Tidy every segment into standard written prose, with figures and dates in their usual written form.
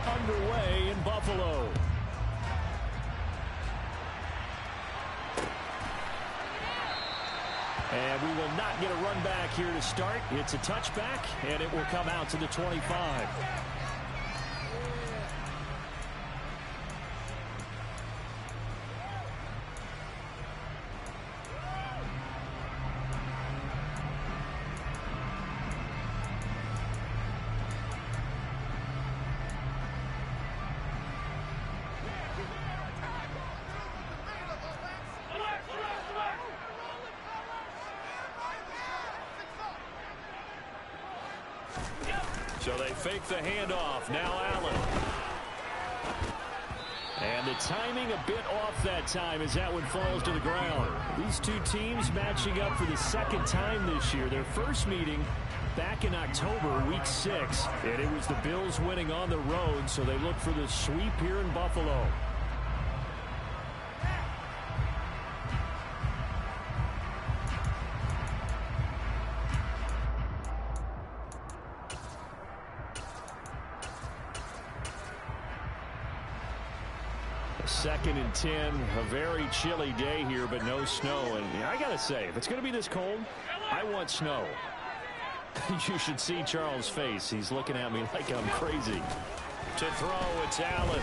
underway in Buffalo. And we will not get a run back here to start. It's a touchback, and it will come out to the 25. So they fake the handoff. Now Allen. And the timing a bit off that time as that one falls to the ground. These two teams matching up for the second time this year. Their first meeting back in October, week 6. And it was the Bills winning on the road, so they look for the sweep here in Buffalo. Second and 10, a very chilly day here, but no snow. And I got to say, if it's going to be this cold, I want snow. You should see Charles' face. He's looking at me like I'm crazy. To throw, it's Allen.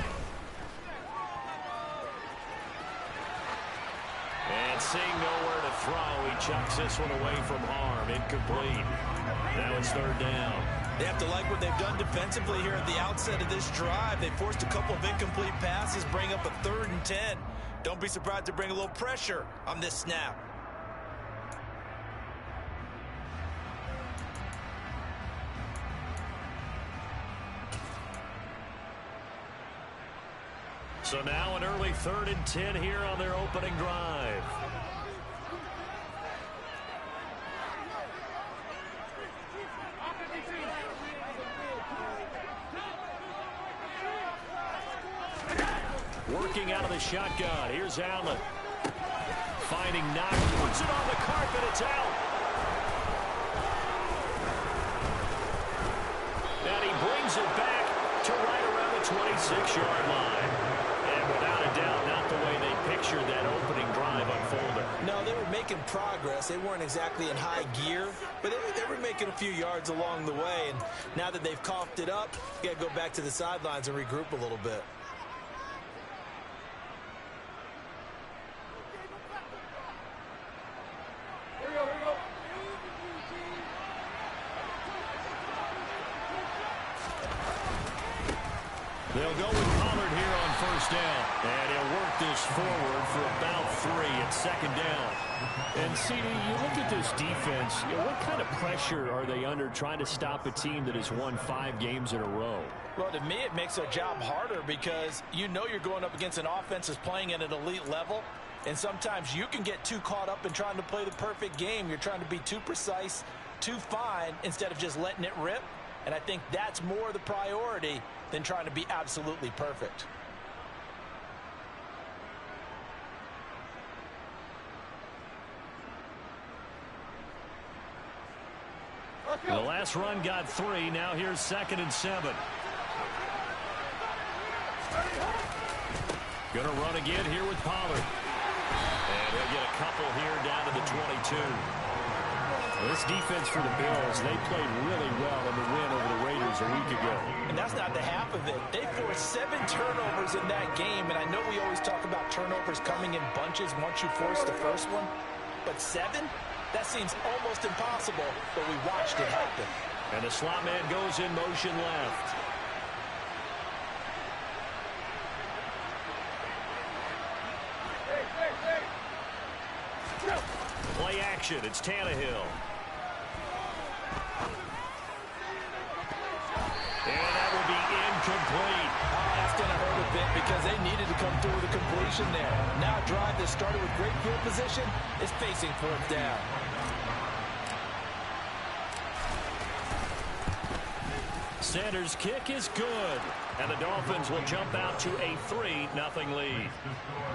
And seeing nowhere to throw, he chucks this one away from harm. Incomplete. Now it's third down. They have to like what they've done defensively here at the outset of this drive. They forced a couple of incomplete passes, bring up a 3rd and 10. Don't be surprised to bring a little pressure on this snap. So now an early 3rd and 10 here on their opening drive. Working out of the shotgun. Here's Allen. Finding Knox. Puts it on the carpet. It's out. And he brings it back to right around the 26-yard line. And without a doubt, not the way they pictured that opening drive unfolding. No, they were making progress. They weren't exactly in high gear, but they were making a few yards along the way. And now that they've coughed it up, you got to go back to the sidelines and regroup a little bit. They'll go with Pollard here on first down. And he'll work this forward for about 3 at second down. And, CD, you look at this defense, what kind of pressure are they under trying to stop a team that has won 5 games in a row? Well, to me, it makes their job harder because you know you're going up against an offense that's playing at an elite level. And sometimes you can get too caught up in trying to play the perfect game. You're trying to be too precise, too fine, instead of just letting it rip. And I think that's more the priority than trying to be absolutely perfect. The last run got 3. Now here's 2nd and 7. Going to run again here with Pollard. And he'll get a couple here down to the 22. This defense for the Bills, they played really well in the win over the Raiders a week ago. And that's not the half of it. They forced 7 turnovers in that game, and I know we always talk about turnovers coming in bunches once you force the first one, but 7? That seems almost impossible, but we watched it happen. And the slot man goes in motion left. Play action, it's Tannehill. And that will be incomplete. Oh, that's going to hurt a bit because they needed to come through with a completion there. Now a drive that started with great field position is facing 4th down. Sanders' kick is good. And the Dolphins will jump out to a 3-0 lead.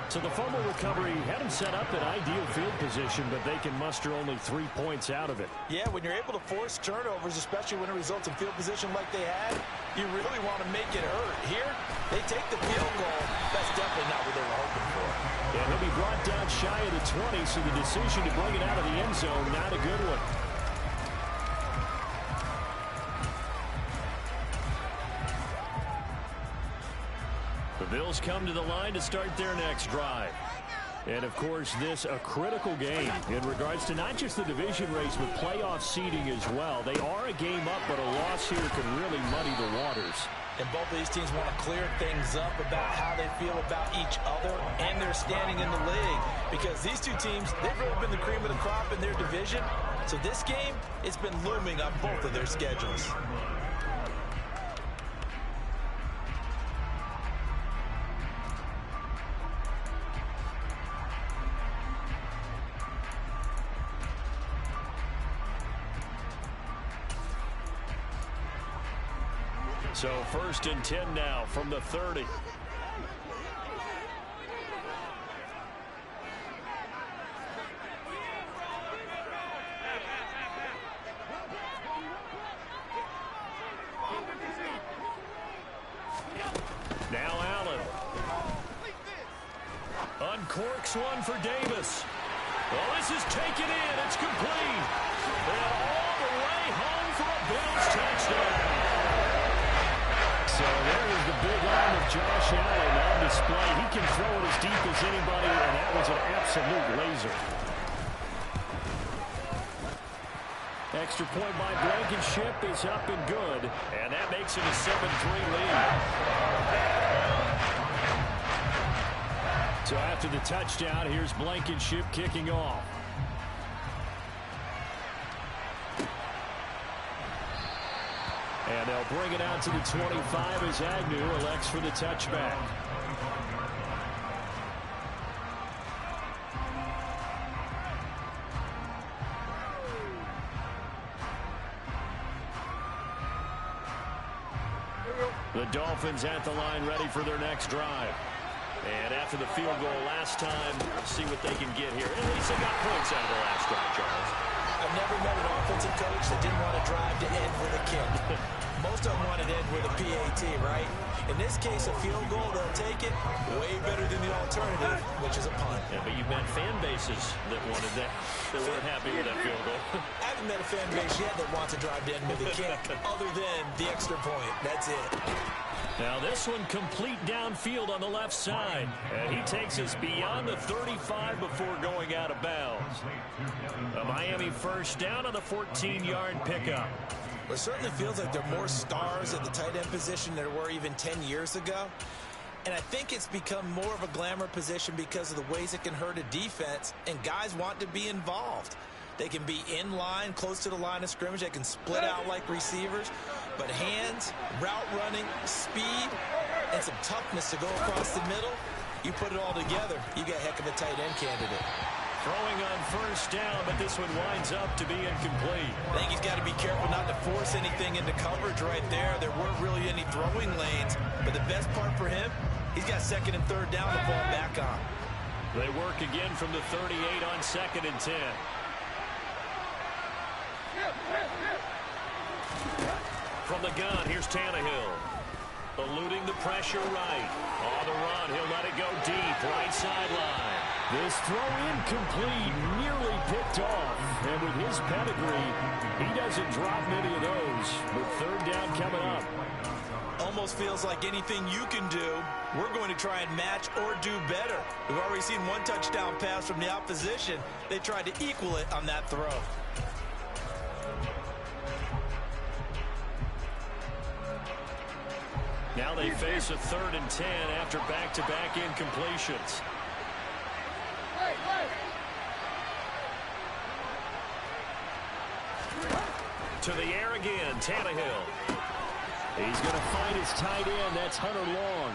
So the fumble recovery had them set up in ideal field position, but they can muster only 3 points out of it. Yeah, when you're able to force turnovers, especially when it results in field position like they had, you really want to make it hurt. Here, they take the field goal. That's definitely not what they were hoping for. Yeah, he'll be brought down shy of the 20, so the decision to bring it out of the end zone, not a good one. The Bills come to the line to start their next drive. And, of course, this a critical game in regards to not just the division race, but playoff seeding as well. They are a game up, but a loss here can really muddy the waters. And both of these teams want to clear things up about how they feel about each other and their standing in the league. Because these two teams, they've really been the cream of the crop in their division. So this game, it's been looming on both of their schedules. So 1st and 10 now from the 30. Now Allen. Uncorks one for Davis. Well, this is taken in. It's complete. And all the way home for a Bills touchdown. So there is the big arm of Josh Allen on display. He can throw it as deep as anybody, and that was an absolute laser. Extra point by Blankenship is up and good, and that makes it a 7-3 lead. So after the touchdown, here's Blankenship kicking off. And they'll bring it out to the 25 as Agnew elects for the touchback. The Dolphins at the line ready for their next drive. And after the field goal last time, see what they can get here. At least they got points out of the last drive, Charles. I've never met an offensive coach that didn't want to drive to end with a kick. Most of them wanted to end with a PAT, right? In this case, a field goal, they'll take it. Way better than the alternative, which is a punt. Yeah, but you've met fan bases that wanted that weren't happy with that field goal. I haven't met a fan base yet that wants to drive to end with a kick, other than the extra point. That's it. Now this one complete downfield on the left side. And he takes us beyond the 35 before going out of bounds. A Miami first down on the 14-yard pickup. Well, it certainly feels like there are more stars at the tight end position than there were even 10 years ago. And I think it's become more of a glamour position because of the ways it can hurt a defense, and guys want to be involved. They can be in line, close to the line of scrimmage. They can split out like receivers. But hands, route running, speed, and some toughness to go across the middle, you put it all together, you got a heck of a tight end candidate. Throwing on first down, but this one winds up to be incomplete. I think he's got to be careful not to force anything into coverage right there. There weren't really any throwing lanes. But the best part for him, he's got 2nd and 3rd down to fall back on. They work again from the 38 on 2nd and 10. From the gun, here's Tannehill. Eluding the pressure right. On the run, he'll let it go deep, right sideline. This throw incomplete, nearly picked off. And with his pedigree, he doesn't drop many of those. With 3rd down coming up. Almost feels like anything you can do, we're going to try and match or do better. We've already seen one touchdown pass from the opposition. They tried to equal it on that throw. Now they face a 3rd and 10 after back-to-back incompletions. To the air again, Tannehill. He's going to find his tight end. That's Hunter Long.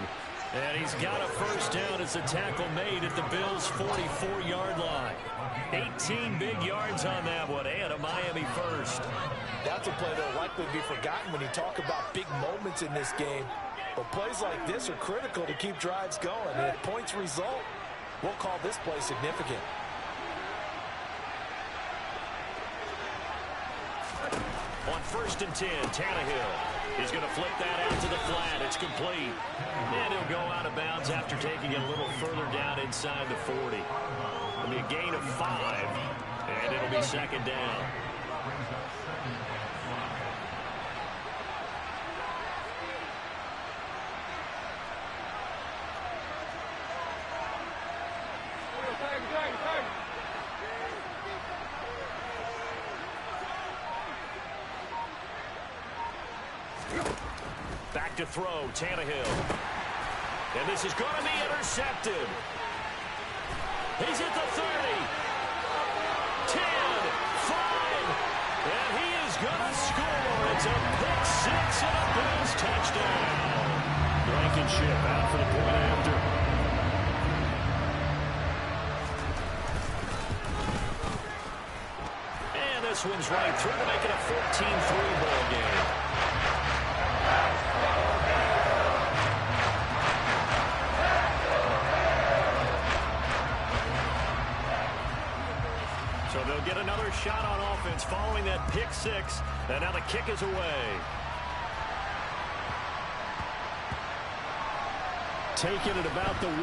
And he's got a first down as the tackle made at the Bills' 44-yard line. 18 big yards on that one, and a Miami first. That's a play that will likely be forgotten when you talk about big moments in this game. Well, plays like this are critical to keep drives going. And if points result, we'll call this play significant. On 1st and 10, Tannehill is going to flip that out to the flat. It's complete. And he'll go out of bounds after taking it a little further down inside the 40. It'll be a gain of 5, and it'll be 2nd down. Back to throw, Tannehill. And this is going to be intercepted. He's at the 30. 10, 5. And he is going to score. It's a pick 6 and a Bills touchdown. Blankenship out for the point after. And this one's right through to make it a 14-3 ball game. So they'll get another shot on offense following that pick 6. And now the kick is away. Taking it about the 1.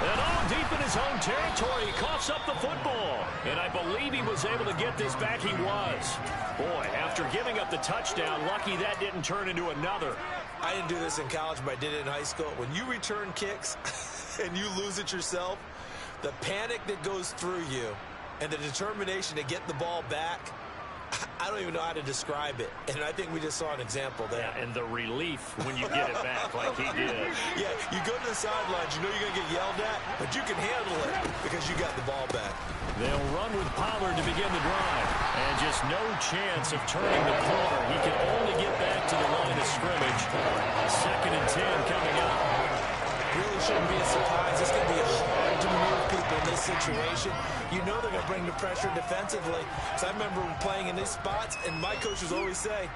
And all deep in his own territory, he coughs up the football. And I believe he was able to get this back. He was. Boy, after giving up the touchdown, lucky that didn't turn into another. I didn't do this in college, but I did it in high school. When you return kicks and you lose it yourself, the panic that goes through you and the determination to get the ball back, I don't even know how to describe it. And I think we just saw an example there. Yeah, and the relief when you get it back like he did. Yeah, you go to the sidelines, you know you're going to get yelled at, but you can handle it because you got the ball back. They'll run with Pollard to begin the drive. And just no chance of turning the corner. He can only get back to the line of scrimmage. 2nd and 10 coming up. Really shouldn't be a surprise. It's going to be hard to move people in this situation. You know they're going to bring the pressure defensively. So I remember playing in these spots, and my coaches always say,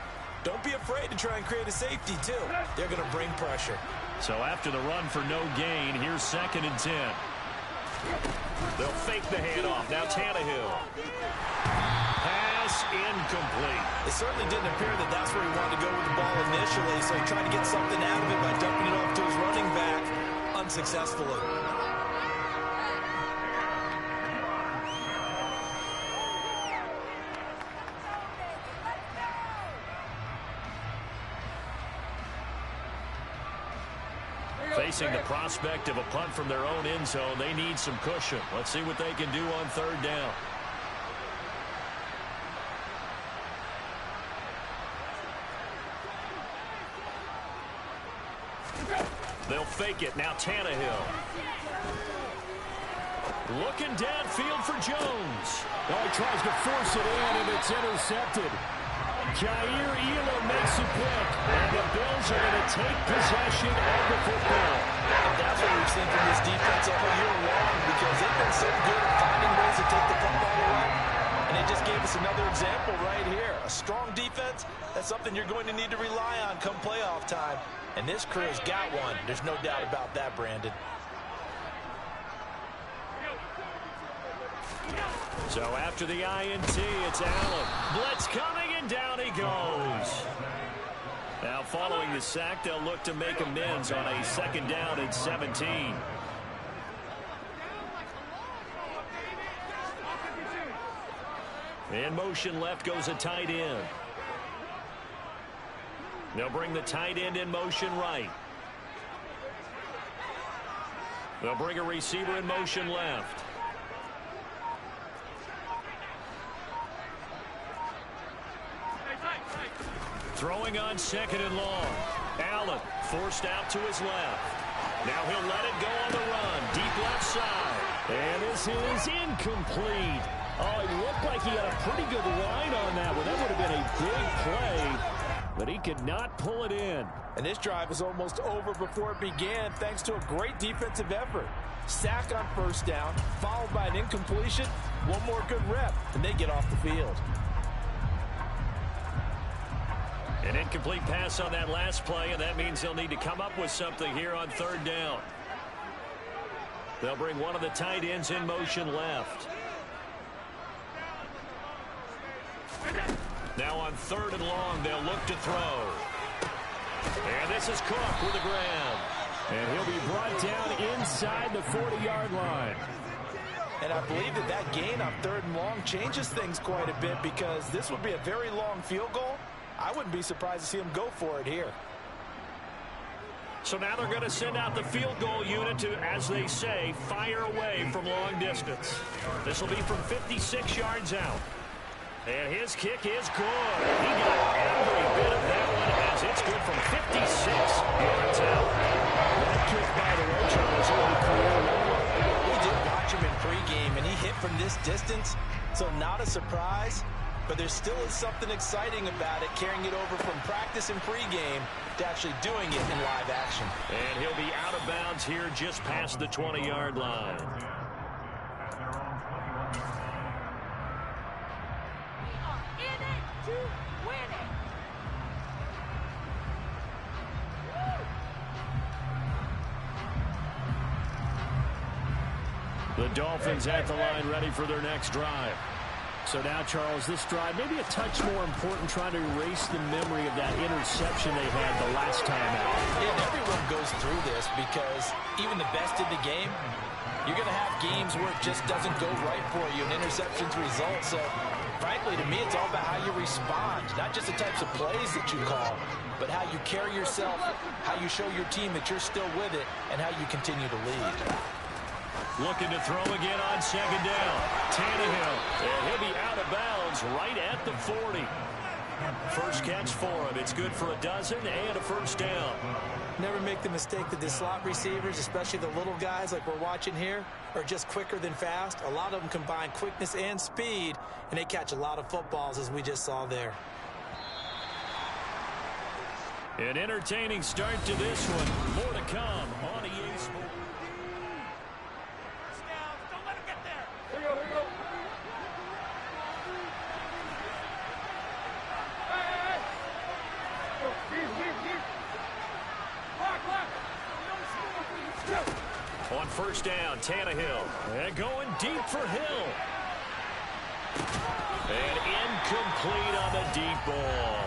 don't be afraid to try and create a safety, too. They're going to bring pressure. So after the run for no gain, here's 2nd and 10. They'll fake the handoff. Now Tannehill. Pass incomplete. It certainly didn't appear that that's where he wanted to go with the ball initially, so he tried to get something out of it by dumping it off to his running back unsuccessfully. Facing the prospect of a punt from their own end zone, they need some cushion. Let's see what they can do on 3rd down. They'll fake it. Now Tannehill. Looking downfield for Jones. Oh, he tries to force it in, and it's intercepted. Jair Elam makes it quick, and the Bills are going to take possession of the football. And that's what we've seen from this defense all year long, because they've been so good at finding ways to take the football away. And they just gave us another example right here. A strong defense, that's something you're going to need to rely on come playoff time. And this crew has got one. There's no doubt about that, Brandon. So after the INT, it's Allen. Blitz coming, and down he goes. Now following the sack, they'll look to make amends on a 2nd down and 17. In motion left goes a tight end. They'll bring the tight end in motion right. They'll bring a receiver in motion left. Throwing on 2nd and long. Allen forced out to his left. Now he'll let it go on the run. Deep left side. And this is incomplete. Oh, it looked like he had a pretty good line on that one. That would have been a big play, but he could not pull it in. And this drive is almost over before it began, thanks to a great defensive effort. Sack on 1st down, followed by an incompletion. One more good rep, and they get off the field. An incomplete pass on that last play, and that means they'll need to come up with something here on third down. They'll bring one of the tight ends in motion left. Now on third and long, they'll look to throw. And this is Cook with the grab. And he'll be brought down inside the 40-yard line. And I believe that gain on third and long changes things quite a bit, because this would be a very long field goal. I wouldn't be surprised to see him go for it here. So now they're going to send out the field goal unit to, as they say, fire away from long distance. This will be from 56 yards out. And his kick is good. He got every bit of that one, as it's good from 56 yards out. That kick, by the way, Charles, we did watch him in pregame, and he hit from this distance, so not a surprise. But there still is something exciting about it, carrying it over from practice and pregame to actually doing it in live action. And he'll be out of bounds here just past the 20-yard line. The Dolphins at the line, ready for their next drive. So now, Charles, this drive maybe a touch more important, trying to erase the memory of that interception they had the last time out. And everyone goes through this, because even the best in the game, you're going to have games where it just doesn't go right for you, and interceptions result. So, frankly, to me, it's all about how you respond, not just the types of plays that you call, but how you carry yourself, how you show your team that you're still with it, and how you continue to lead. Looking to throw again on second down. Tannehill, and he'll be out of bounds right at the 40. First catch for him. It's good for a dozen and a first down. Never make the mistake that the slot receivers, especially the little guys like we're watching here, are just quicker than fast. A lot of them combine quickness and speed, and they catch a lot of footballs, as we just saw there. An entertaining start to this one. More to come on EA Sports. On first down, Tannehill. And going deep for Hill. And incomplete on the deep ball.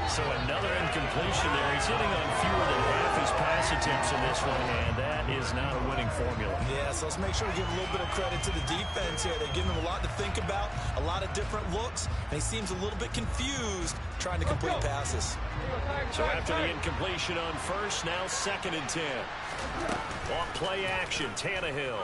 So another incompletion there. He's hitting on fewer than half his pass attempts in this one, and that is not a winning formula. Yeah, so let's make sure we give a little bit of credit to the defense here. They're giving him a lot to think about, a lot of different looks, and he seems a little bit confused trying to complete passes. So after the incompletion on first, now second and 10. On play action, Tannehill.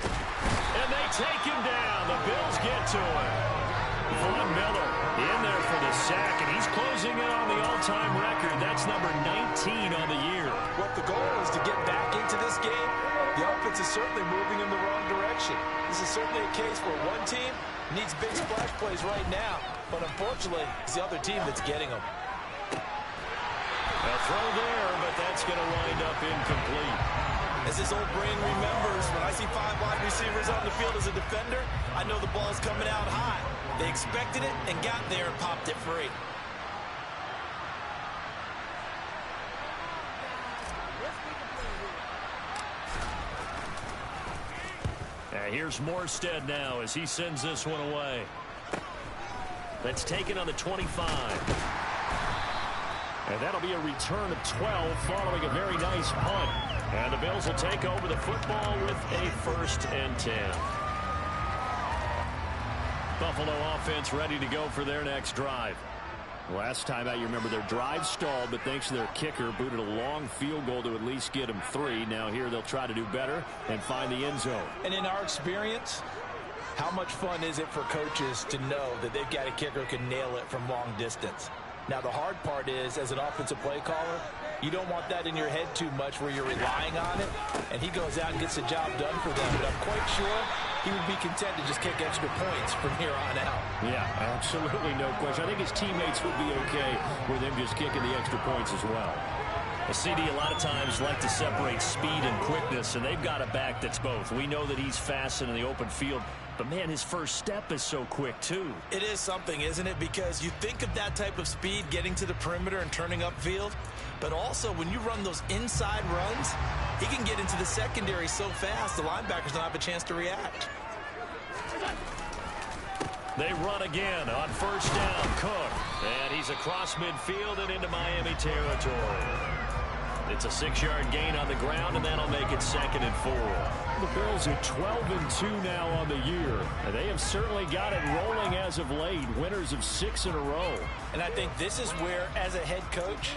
And they take him down. The Bills get to him. Von Miller in there for the sack, and he's closing in on the all-time record. That's number 19 on the year. What the goal is to get back into this game. The offense is certainly moving in the wrong direction. This is certainly a case where one team needs big splash plays right now, but unfortunately, it's the other team that's getting them. A throw there, but that's going to wind up incomplete. As this old brain remembers, when I see 5 wide receivers on the field as a defender, I know the ball's coming out high. They expected it and got there and popped it free. Here's Morstead now as he sends this one away. That's taken on the 25. And that'll be a return of 12 following a very nice punt. And the Bills will take over the football with a first and 10. Buffalo offense ready to go for their next drive. Last time out, you remember their drive stalled, but thanks to their kicker, booted a long field goal to at least get them 3. Now here they'll try to do better and find the end zone. And in our experience, how much fun is it for coaches to know that they've got a kicker who can nail it from long distance? Now, the hard part is, as an offensive play caller, you don't want that in your head too much where you're relying on it, and he goes out and gets the job done for them. But I'm quite sure he would be content to just kick extra points from here on out. Yeah, absolutely no question. I think his teammates would be okay with him just kicking the extra points as well. Well, CD a lot of times like to separate speed and quickness, and they've got a back that's both. We know that he's fast in the open field, but, man, his first step is so quick, too. It is something, isn't it? Because you think of that type of speed getting to the perimeter and turning upfield, but also when you run those inside runs, he can get into the secondary so fast the linebackers don't have a chance to react. They run again on first down. Cook. And he's across midfield and into Miami territory. It's a 6-yard gain on the ground, and that'll make it 2nd and 4. The Bills are 12-2 now on the year, and they have certainly got it rolling as of late. Winners of 6 in a row. And I think this is where, as a head coach,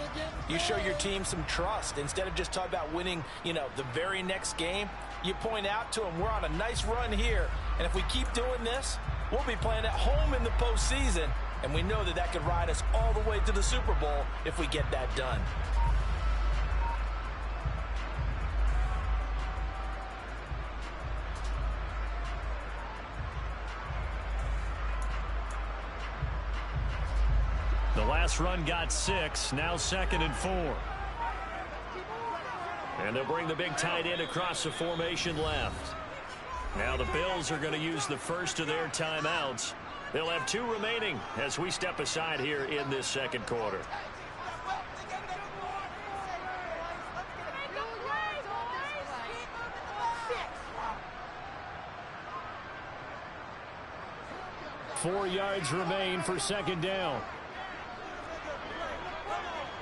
you show your team some trust. Instead of just talking about winning, the very next game, you point out to them, we're on a nice run here, and if we keep doing this, we'll be playing at home in the postseason, and we know that could ride us all the way to the Super Bowl if we get that done. The last run got 6, now 2nd and 4. And they'll bring the big tight end across the formation left. Now the Bills are going to use the first of their timeouts. They'll have 2 remaining as we step aside here in this second quarter. Four yards remain for second down.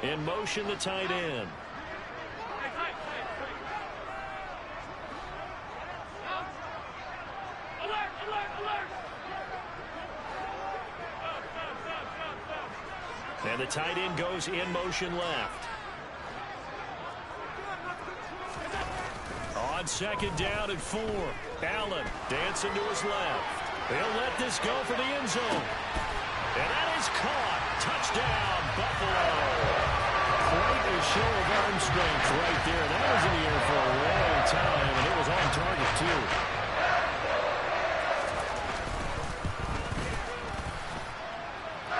In motion, the tight end. And the tight end goes in motion left. On second down and 4. Allen dancing to his left. They'll let this go for the end zone. And that is caught. Touchdown, Buffalo. Quite a show of arm strength right there. That was in the air for a long time, and it was on target, too.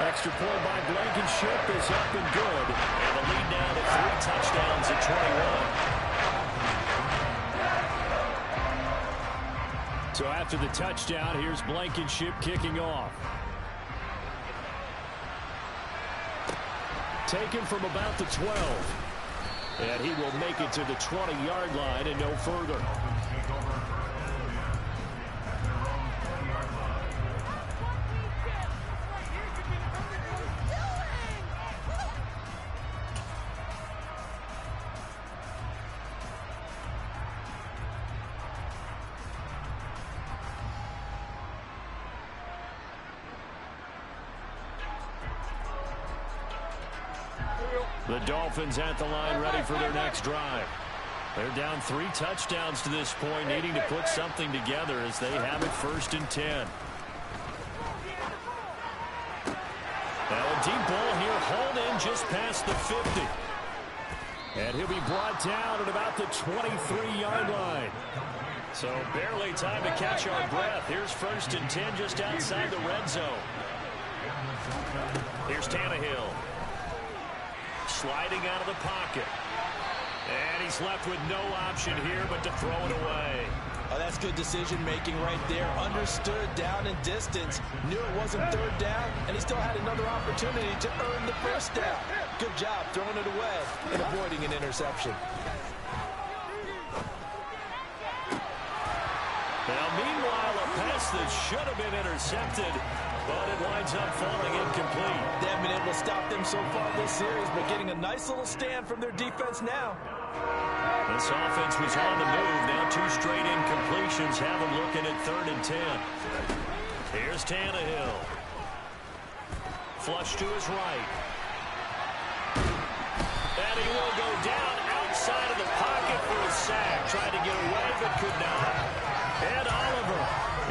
Extra point by Blankenship is up and good. And the lead now to 3 touchdowns at 21. So after the touchdown, here's Blankenship kicking off. Taken from about the 12. And he will make it to the 20-yard line and no further. The Dolphins at the line, ready for their next drive. They're down 3 touchdowns to this point, needing to put something together as they have it 1st and 10. Now a deep ball here, hauled in just past the 50. And he'll be brought down at about the 23-yard line. So barely time to catch our breath. Here's 1st and 10 just outside the red zone. Here's Tannehill. Sliding out of the pocket. And he's left with no option here but to throw it away. Oh, that's good decision-making right there. Understood down and distance. Knew it wasn't 3rd down, and he still had another opportunity to earn the 1st down. Good job throwing it away and avoiding an interception. Now, meanwhile, a pass that should have been intercepted, but it winds up falling incomplete. They haven't been able to stop them so far this series, but getting a nice little stand from their defense now. This offense was on the move. Now 2 straight incompletions have them looking at 3rd and 10. Here's Tannehill. Flush to his right. And he will go down outside of the pocket for a sack. Tried to get away, but could not. And Oliver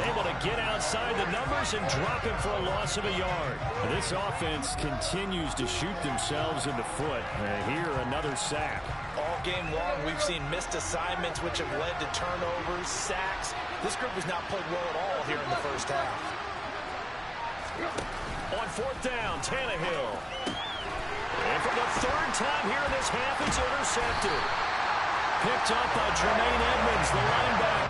able to get outside the numbers and drop him for a loss of a yard. This offense continues to shoot themselves in the foot. Here, another sack. All game long, we've seen missed assignments, which have led to turnovers, sacks. This group has not played well at all here in the 1st half. On 4th down, Tannehill. And from the third time here in this half, it's intercepted. Picked up by Jermaine Edmonds, the linebacker.